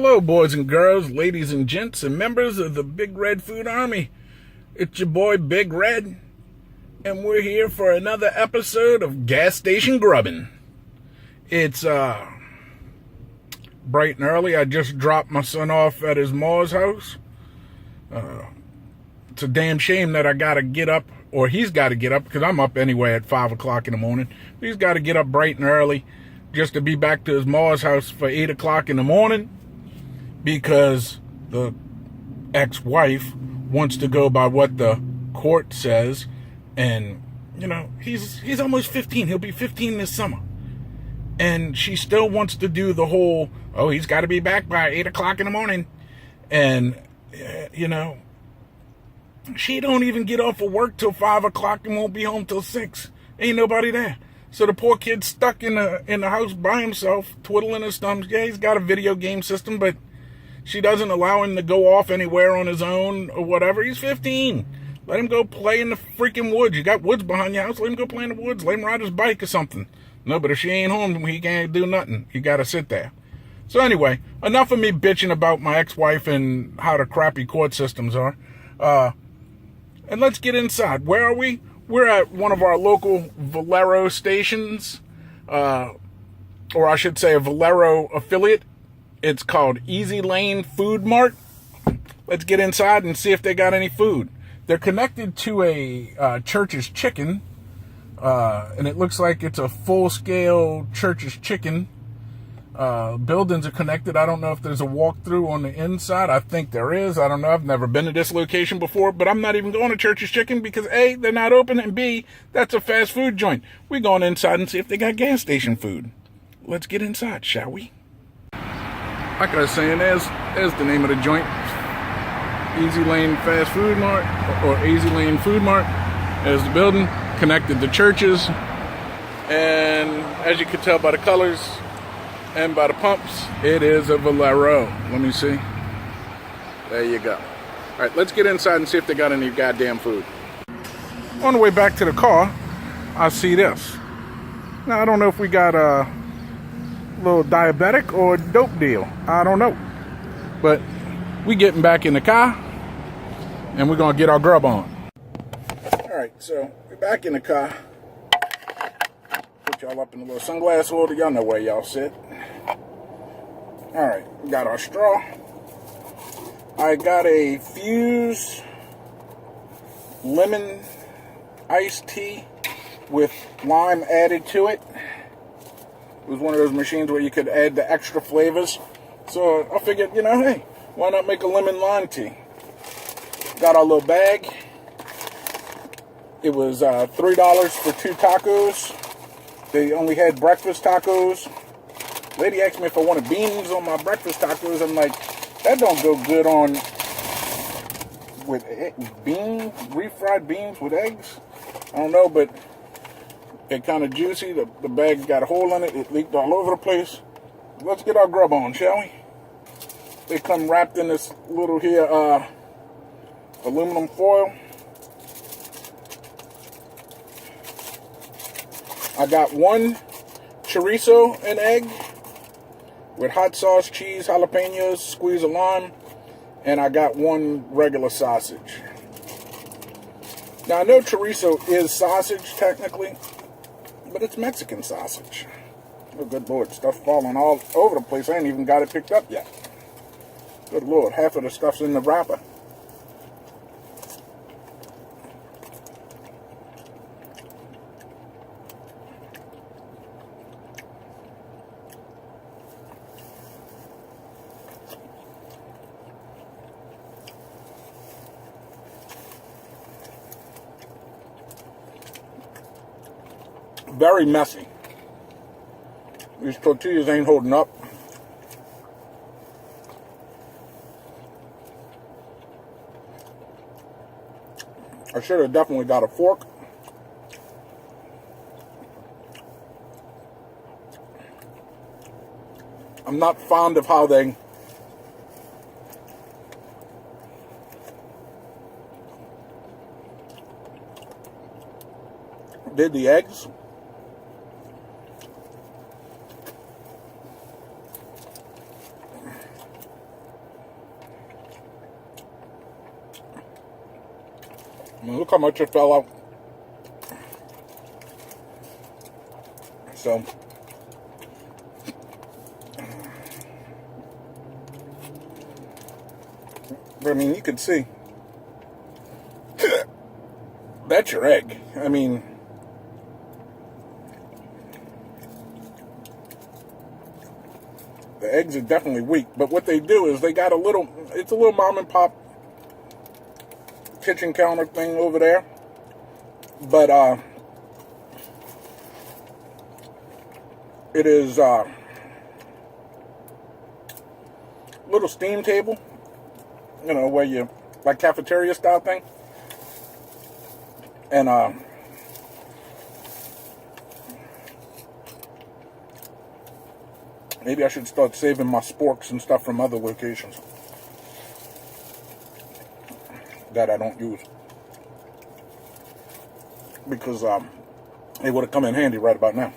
Hello, boys and girls, ladies and gents, and members of the Big Red Food Army. It's your boy, Big Red, and we're here for another episode of Gas Station Grubbin. It's, bright and early. I just dropped my son off at his ma's house. It's a damn shame that I gotta get up, or he's gotta get up, because I'm up anyway at 5 o'clock in the morning. He's gotta get up bright and early just to be back to his ma's house for 8 o'clock in the morning, because the ex-wife wants to go by what the court says. And, you know, he's almost 15. He'll be 15 this summer. And she still wants to do the whole, oh, he's got to be back by 8 o'clock in the morning. And, you know, she don't even get off of work till 5 o'clock and won't be home till 6. Ain't nobody there. So the poor kid's stuck in the house by himself, twiddling his thumbs. Yeah, he's got a video game system, but she doesn't allow him to go off anywhere on his own or whatever. He's 15. Let him go play in the freaking woods. You got woods behind your house. Let him go play in the woods. Let him ride his bike or something. No, but if she ain't home, he can't do nothing. You got to sit there. So anyway, enough of me bitching about my ex-wife and how the crappy court systems are. And let's get inside. Where are we? We're at one of our local Valero stations. Or I should say a Valero affiliate. It's called Easy Lane Food Mart. Let's get inside and see if they got any food. They're connected to a Church's Chicken. And it looks like it's a full-scale Church's Chicken. Buildings are connected. I don't know if there's a walkthrough on the inside. I think there is. I don't know. I've never been to this location before, but I'm not even going to Church's Chicken because A, they're not open, and B, that's a fast food joint. We're going inside and see if they got gas station food. Let's get inside, shall we? Like I was saying, there's the name of the joint. Easy Lane Fast Food Mart, or Easy Lane Food Mart. There's the building, connected to Church's. And as you can tell by the colors and by the pumps, it is a Valero. Let me see. There you go. All right, let's get inside and see if they got any goddamn food. On the way back to the car, I see this. Now, I don't know if we got a little diabetic or dope deal. I don't know. But we getting back in the car, and we're going to get our grub on. All right, so we're back in the car. Put y'all up in the little sunglass holder. Y'all know where y'all sit. All right, we got our straw. I got a Fuse lemon iced tea with lime added to it. It was one of those machines where you could add the extra flavors. So I figured, you know, hey, why not make a lemon lime tea? Got our little bag. It was $3 for 2 tacos. They only had breakfast tacos. Lady asked me if I wanted beans on my breakfast tacos. I'm like, that don't go good on with beans, refried beans with eggs. I don't know, but they're kind of juicy. The bag got a hole in it. It leaked all over the place. Let's get our grub on, shall we? They come wrapped in this little here aluminum foil. I got one chorizo and egg with hot sauce, cheese, jalapenos, squeeze of lime, and I got one regular sausage. Now, I know chorizo is sausage technically, but it's Mexican sausage. Oh, good Lord, stuff falling all over the place. I ain't even got it picked up yet. Good Lord, half of the stuff's in the wrapper. Very messy. These tortillas ain't holding up. I should have definitely got a fork. I'm not fond of how they did the eggs. Look how much it fell out. So, I mean, you can see. That's your egg. I mean, the eggs are definitely weak. But what they do is they got it's a little mom and pop kitchen counter thing over there. But, it is a little steam table, you know, where you, like cafeteria style thing. And maybe I should start saving my sporks and stuff from other locations that I don't use, because it would have come in handy right about now.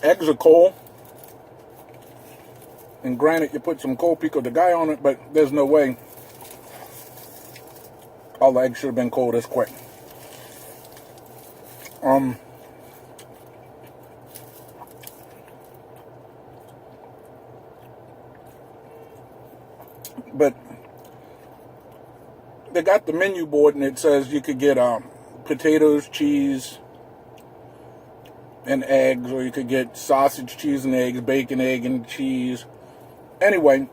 Eggs are cold, and granted, you put some cold pico de gallo on it, but there's no way all the eggs should have been cold this quick. But they got the menu board, and it says you could get potatoes, cheese, and eggs, or you could get sausage, cheese, and eggs, bacon, egg, and cheese. Anyway,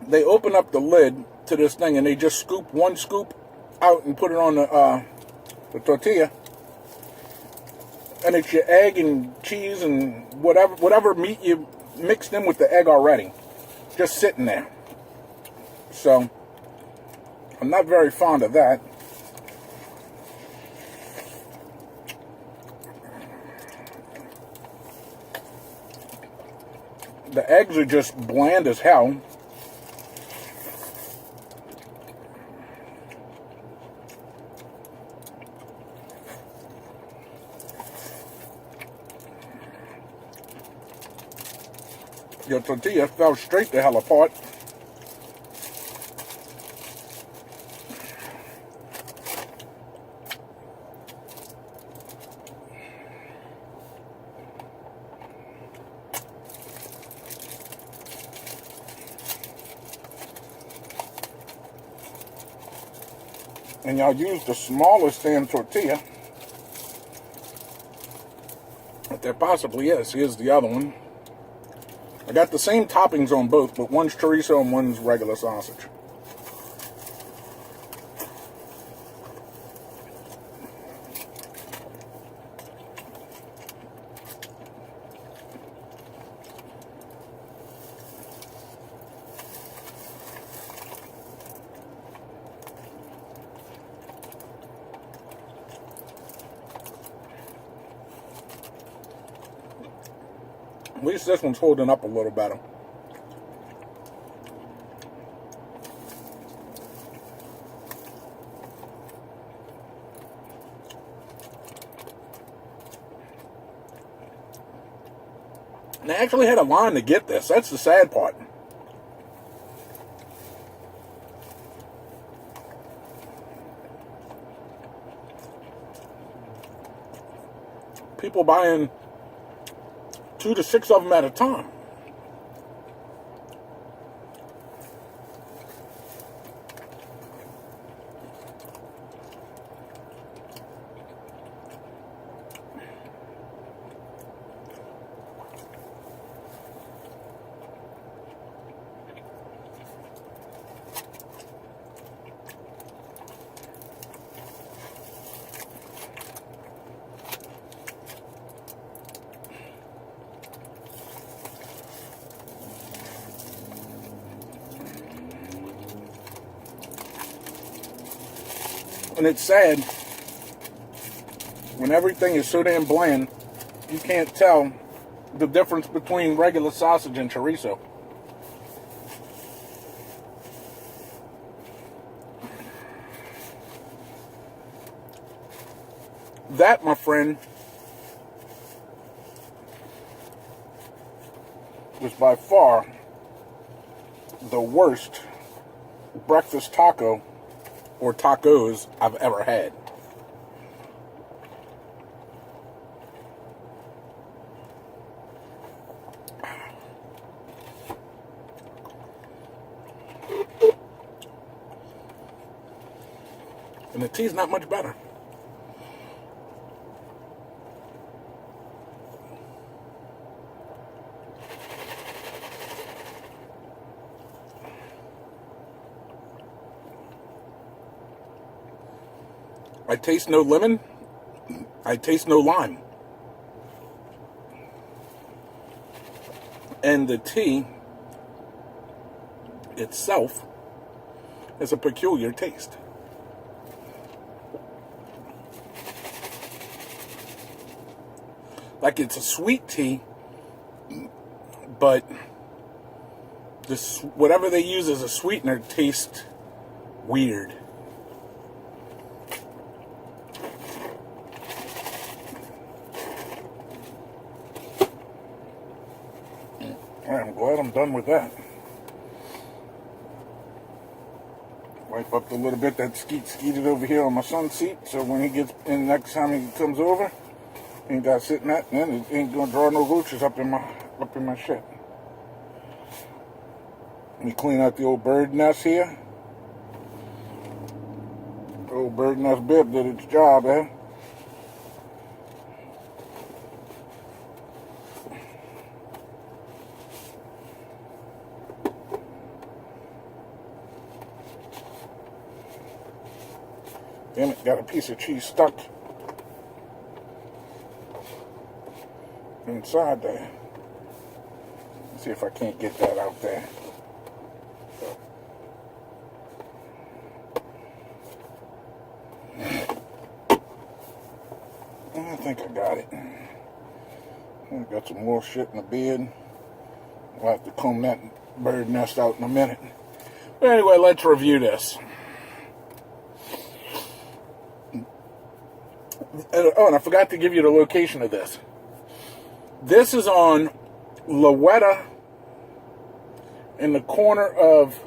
they open up the lid to this thing, and they just scoop one scoop out and put it on the tortilla, and it's your egg and cheese and whatever meat you mixed in with the egg already, just sitting there. So, I'm not very fond of that. The eggs are just bland as hell. Your tortilla fell straight the hell apart. And y'all use the smallest damn tortilla that there possibly is. Here's the other one. I got the same toppings on both, but one's chorizo and one's regular sausage. At least this one's holding up a little better. And I actually had a line to get this. That's the sad part. People buying 2 to 6 of them at a time. And it's sad, when everything is so damn bland, you can't tell the difference between regular sausage and chorizo. That, my friend, was by far the worst breakfast taco or tacos I've ever had. And the tea's not much better. I taste no lemon. I taste no lime. And the tea itself has a peculiar taste. Like it's a sweet tea, but this whatever they use as a sweetener tastes weird. I'm glad I'm done with that. Wipe up the little bit that skeeted over here on my son's seat, so when he gets in next time he comes over, he ain't got to sit in that, and then it ain't gonna draw no roaches up in my shit. Let me clean out the old bird nest here. The old bird nest bib did its job, eh? Damn it, got a piece of cheese stuck inside there. Let's see if I can't get that out there. I think I got it. I got some more shit in the bed. I'll have to comb that bird nest out in a minute. But anyway, let's review this. Oh, and I forgot to give you the location of this. This is on Lowetta in the corner of,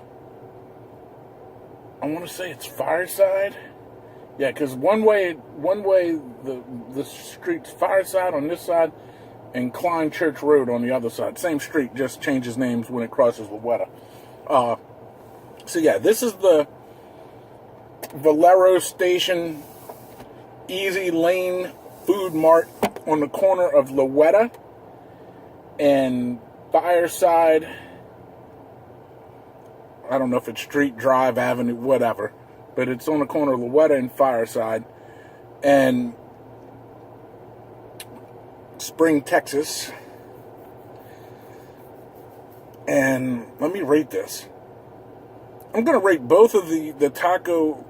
I want to say it's Fireside. Yeah, because one way the street's Fireside on this side and Klein Church Road on the other side. Same street, just changes names when it crosses Lowetta. So yeah, this is the Valero Station Easy Lane Food Mart on the corner of Lowetta and Fireside. I don't know if it's Street, Drive, Avenue, whatever, but it's on the corner of Lowetta and Fireside and Spring, Texas. And let me rate this. I'm going to rate both of the taco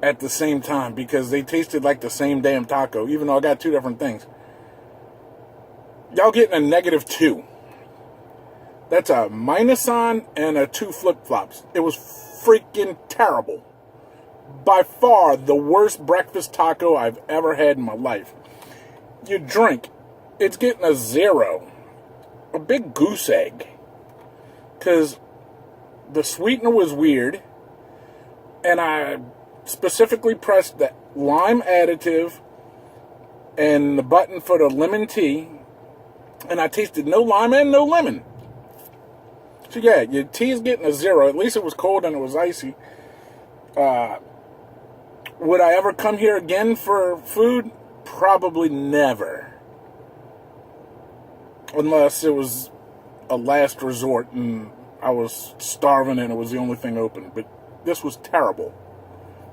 at the same time because they tasted like the same damn taco, even though I got two different things. Y'all getting a -2. That's a minus sign and a 2 flip-flops. It was freaking terrible. By far the worst breakfast taco I've ever had in my life. You drink, it's getting a 0. A big goose egg. Because the sweetener was weird, and I specifically pressed the lime additive and the button for the lemon tea, and I tasted no lime and no lemon. So yeah, your tea is getting a 0. At least it was cold and it was icy. Would I ever come here again for food? Probably never. Unless it was a last resort and I was starving and it was the only thing open. But this was terrible.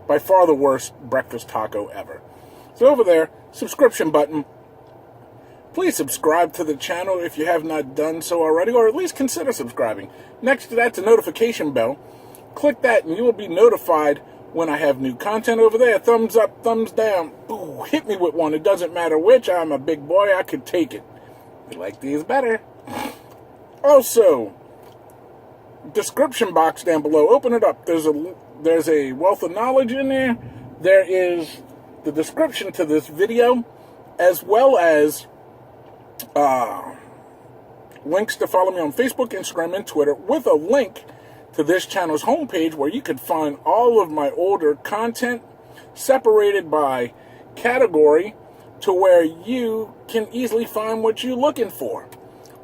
By far the worst breakfast taco ever. So over there, subscription button. Please subscribe to the channel if you have not done so already, or at least consider subscribing. Next to that's a notification bell. Click that and you will be notified when I have new content over there. Thumbs up, thumbs down. Ooh, hit me with one. It doesn't matter which. I'm a big boy. I could take it. You like these better. Also, description box down below. Open it up. There's a wealth of knowledge in there. There is the description to this video, as well as links to follow me on Facebook, Instagram, and Twitter, with a link to this channel's homepage where you can find all of my older content separated by category to where you can easily find what you're looking for.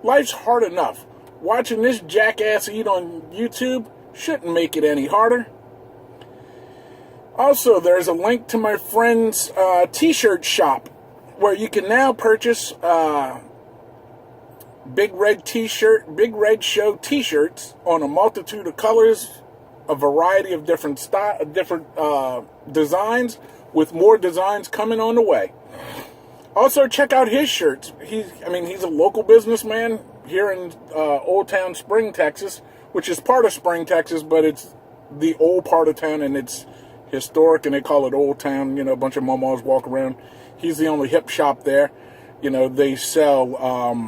Life's hard enough. Watching this jackass eat on YouTube shouldn't make it any harder. Also, there's a link to my friend's t-shirt shop where you can now purchase Big Red Show t-shirts on a multitude of colors, a variety of different designs, with more designs coming on the way. Also, check out his shirts. He's a local businessman here in Old Town Spring, Texas, which is part of Spring, Texas, but it's the old part of town, and it's historic, and they call it Old Town. A bunch of momos walk around. He's the only hip shop there. They sell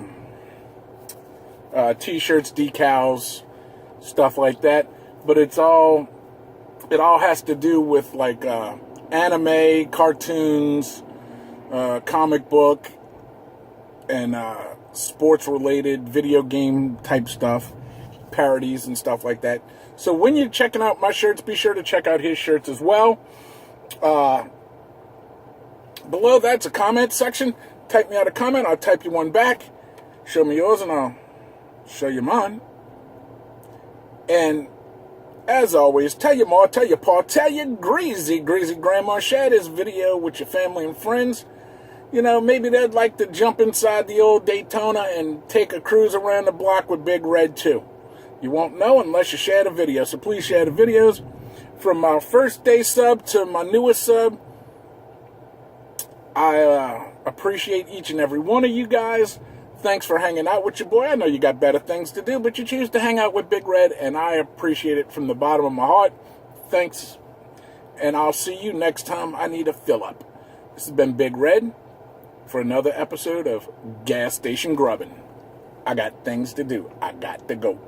t-shirts, decals, stuff like that. But it all has to do with like anime, cartoons, comic book, and sports-related video game type stuff, parodies and stuff like that. So when you're checking out my shirts, be sure to check out his shirts as well. Below that's a comment section. Type me out a comment. I'll type you one back. Show me yours and I'll show you mine. And as always, tell your ma, tell your pa, tell your greasy grandma. Share this video with your family and friends. Maybe they'd like to jump inside the old Daytona and take a cruise around the block with Big Red too. You won't know unless you share the video. So please share the videos. From my first day sub to my newest sub, I appreciate each and every one of you guys. Thanks for hanging out with your boy. I know you got better things to do, but you choose to hang out with Big Red, and I appreciate it from the bottom of my heart. Thanks, and I'll see you next time I need a fill-up. This has been Big Red for another episode of Gas Station Grubbin. I got things to do. I got to go.